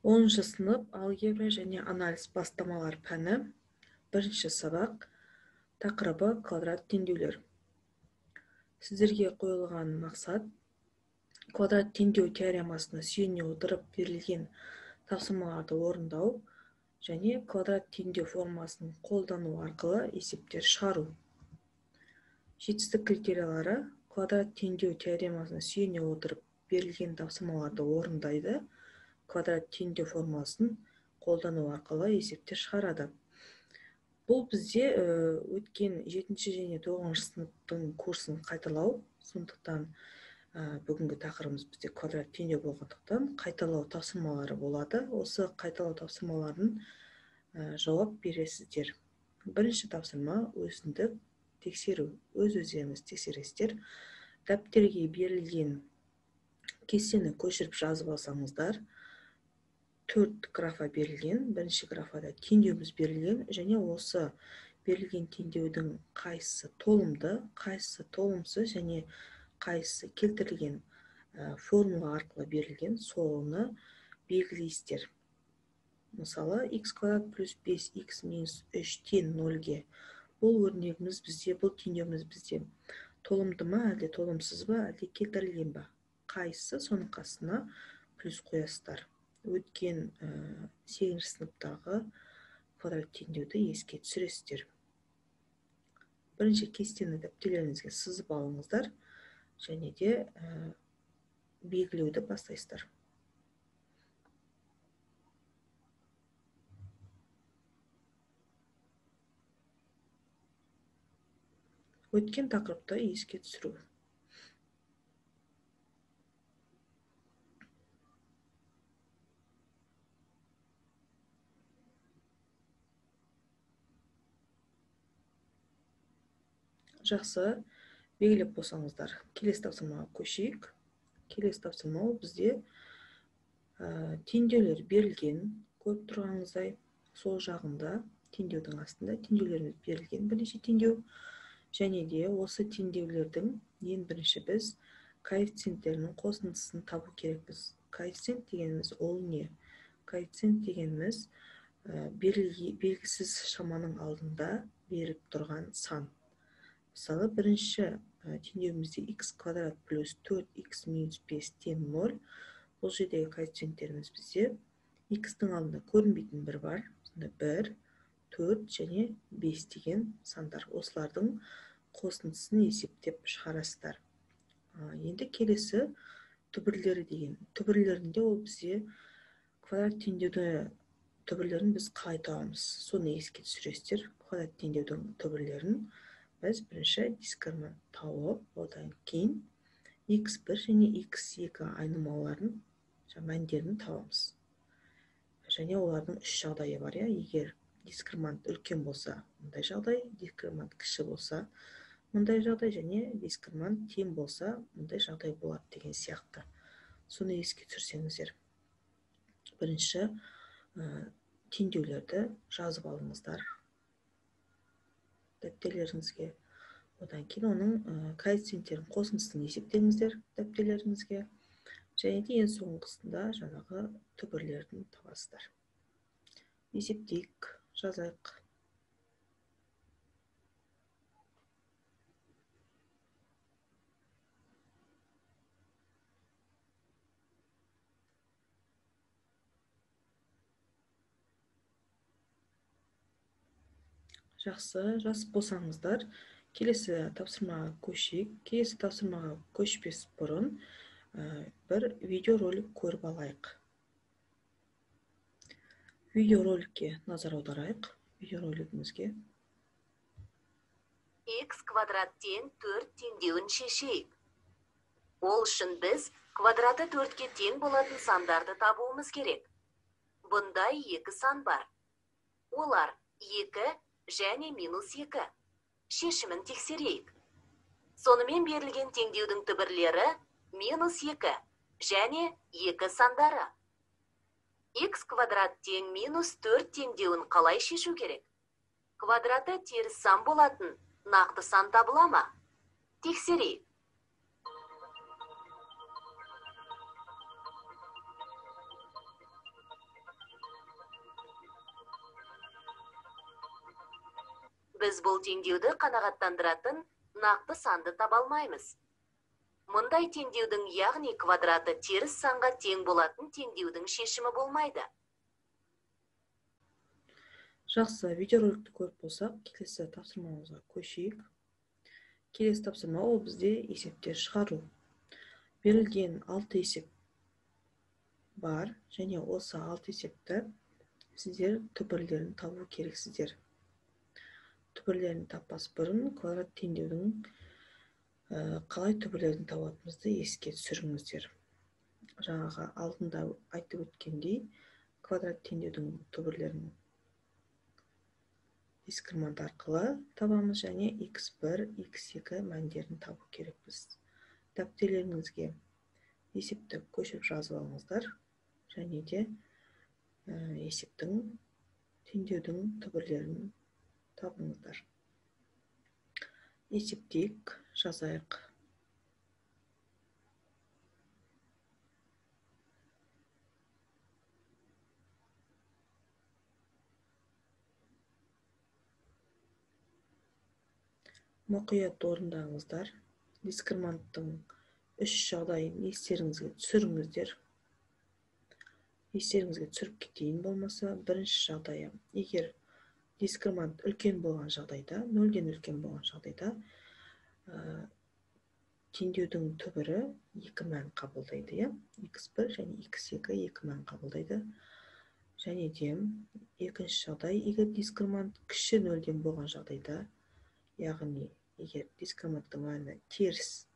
10 sınıf алгебра және анализ бастамалар пәні. Бірінші сабақ. Тақырыбы квадрат теңдеулер. Сіздерге қойылған мақсат квадрат теңдеу теоремасына сүйене отырып берілген тапсырмаларды орындау және квадрат теңдеу формасын қолдану арқылы есептер шығару. Жетістік критериялары: квадрат теңдеу теоремасына сүйене отырып берілген тапсырмаларды орындайды, квадрат теңдеу формасын қолдану арқылы есептер шығарады. Бұл бізде өткен 7 және 9 сыныптың курсын қайталау. Сондықтан бүгінгі тақырыбымыз бізде квадрат теңдеу болғандықтан қайталау тапсырмалары болады. Осы қайталау тапсырмаларын жауап бересіздер. Бірінші тапсырма өзіндік тексеру. Өз-өздеріңіз тексересіздер. Дәптерге берілген кестені көшіріп жазып алсаңыздар, 4 графа берілген. Бірінші графада теңдеуіміз берілген және осы берілген теңдеудің қайсысы толымды, қайсысы толымсыз және қайсысы келтірілген формула арқылы берілген, соны белгілейсіздер. Мысалы, x квадрат плюс 5x минус 3 тең 0-ге. Бұл өрнегіміз бізде, бұл теңдеуіміз бізде толымды ма, әлде толымсыз ба, әлде келтірілген ба? Қайсысы, соның қасына плюс қоясыздар. Өткен 8 сыныптағы квадрат теңдеуді еске түсіресіздер. Бірінші кестені дәптерлеріңізге сызып алыңыздар және де белгілеуді бастайсыздар. Өткен тақырыпты еске түсіру. Жақсы, белгілеп болсаңыздар. Келесі тапсырмаға көшейік. Келесі тапсырма бізде теңдеулер берілген. Көріп тұрғаныңыздай, сол жағында теңдеудің астында теңдеулеріміз берілген, бірнеше теңдеу. Және де осы теңдеулердің ең бірінші біз коэффициенттерінің қосындысын табу керекпіз. Коэффициент дегеніміз ол не? Коэффициент дегеніміз белгісіз шаманың алдында беріп тұрған сан. Мысалы, бірінші теңдеуімізде x квадрат плюс 4x минус 5 тең 0. Бұл жердегі коэффициенттеріміз бізде x-тің алдында көрінбейтін бір бар. 1, 4 және 5 деген сандар. Осылардың қосындысын есептеп шығарасыздар. Енді келесі түбірлері деген. Түбірлерінде ол бізде квадрат теңдеуді түбірлерін біз қалай табамыз? Соны еске түсіресіздер. Квадрат теңдеудің түбірлерін біз бірінші дискриминант тауып, одан кейін x1 және x2 айнымаларын, мәндерін табамыз. Және олардың 3 жағдайы бар. Егер дискриминант үлкен болса, мұндай жағдай, дискриминант кіші болса, мұндай жағдай, және дискриминант тең болса, мұндай жағдай болады деген сияқты. Соны еске түсірсеңіздер. Бірінші теңдеулерді жазып алыңыздар дәптерлеріңізге. Одан кейін оның коэффициенттерін қосындысын есептеңіздер дәптерлеріңізге. Және де ең соңғысында жаңағы түбірлерін табасыздар. Есептейік, жазайық. Жақсы, жазып болсаңыздар, келесі тапсырмаға көшейік. Келесі тапсырмаға көшпес бұрын бір видеоролик көріп алайық. Видеороликке назар аударайық. Видеоролигімізге. X квадрат тең 4 теңдеуін шешейік. Ол үшін біз квадраты 4-ке тең болатын сандарды табуымыз керек. Бұндай 2 сан бар. Олар 2 және минус 2. Шешімін тексерейік. Сонымен берілген теңдеудің түбірлері минус 2 және 2 сандары. X квадрат тең минус 4 теңдеуін қалай шешу керек? Квадраты теріс сан болатын нақты сан табыла ма? Тексерейік. Біз бұл теңдеуді қанағаттандыратын нақты санды таба алмаймыз. Мұндай теңдеудің, яғни квадраты теріс санға тең болатын теңдеудің шешімі болмайды. Жақсы, видеороликті көріп болсақ, келесі тапсырмамызға көшейік. Келесі тапсырма ол бізде есептер шығару. Берілген 6 есеп бар, және осы 6 есепті сіздер түбірлерін табу керексіздер. Түбірлерін таппас бұрын квадрат теңдеудің қалай түбірлерін табатынымызды еске түсіріңіздер. Жаңағы алдында айтып өткендей, квадрат теңдеудің түбірлерін дискриминант арқылы табамыз, және x1, x2 мәндерін табу керекпіз. Дәптерлеріңізге есепті көшіп жазып алыңыздар, және де есептің теңдеудің түбірлерін табыңыздар. Есептейік, жазайық. Мұқият орындаңыздар. Дискриминанттың 3 жағдайын естеріңізге түсіріңіздер. Естеріңізге түсіріп кетейін болмаса, бірінші жағдайы, егер дискриминант үлкен болған жағдайда, 0-ден үлкен болған жағдайда, теңдеудің түбірі 2 мән қабылдайды, x1 және x2 2 мән қабылдайды. Және де екінші жағдай, егер дискриминант кіші 0-ден болған жағдайда, яғни егер дискриминанттың мәні теріс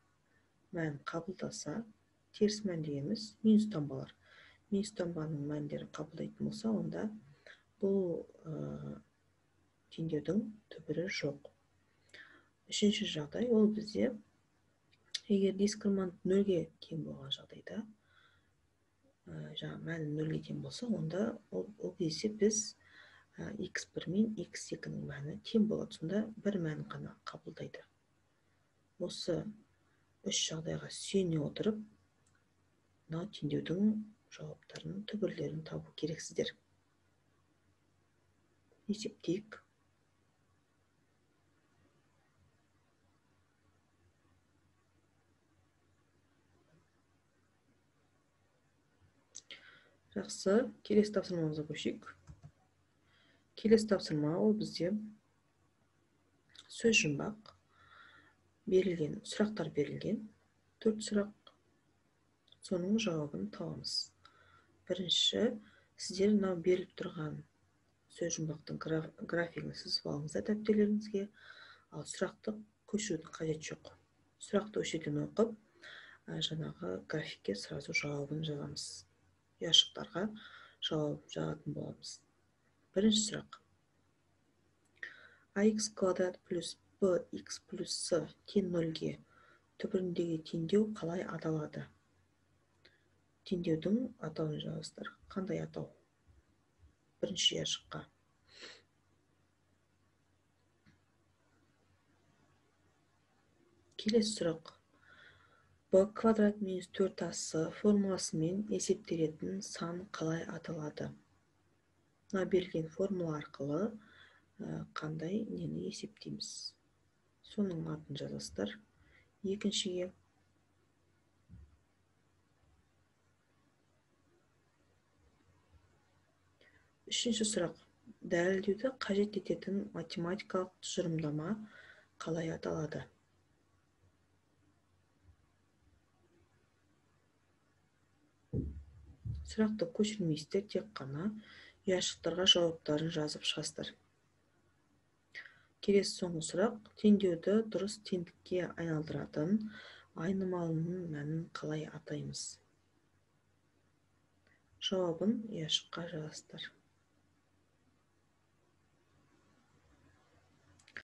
мән қабылдаса, теріс мән дегеніміз минус таңбалар. Минус таңбаның мәндерін қабылдайтын болса, онда бұл теңдеудің түбірі жоқ. Үшінші жағдай, ол бізде егер дискриминант 0-ге тең болған жағдайда, мәні 0-ге тең болса, онда ол кезде біз x1 мен x2-ның мәні тең болады, сонда бір мән ғана қабылдайды. Осы 3 жағдайға сүйене отырып, мынау теңдеудің жауаптарының түбірлерін табу керексіздер. Есептейік. Жақсы, келесі тапсырмамызға көшейік. Келесі тапсырма ол бізде сөз жұмбақ берілген, сұрақтар берілген, 4 сұрақ, соның жауабын табамыз. Бірінші, сіздер мынау беріліп тұрған сөз жұмбақтың графигін сызып алыңыздар дәптерлеріңізге, ал сұрақты көшірудің қажет жоқ. Сұрақты өшеден оқып, жаңағы графикке сразу жауабын жазамыз. Яшықтарға жауап жазатын боламыз. Бірінші сұрақ. ax квадрат плюс bx плюс c тең 0-ге түбіріндегі теңдеу қалай аталады? Теңдеудің атауын жазыңыздар. Қандай атау? Бірінші яшыққа. Келесі сұрақ. b квадрат минус 4ac формуласымен есептелетін сан қалай аталады? Берілген формула арқылы қандай нені есептейміз? Соның атын жазасыздар. Екіншіге. Үшінші сұрақ. Дәлелдеуді қажет ететін математикалық тұжырымдама қалай аталады? Сұрақты көшірмейсіздер, тек қана яшықтарға жауаптарын жазып шығасыздар. Келесі соңғы сұрақ. Теңдеуді дұрыс теңдікке айналдыратын айнымалының мәнін қалай атаймыз? Жауабын яшыққа жазасыздар.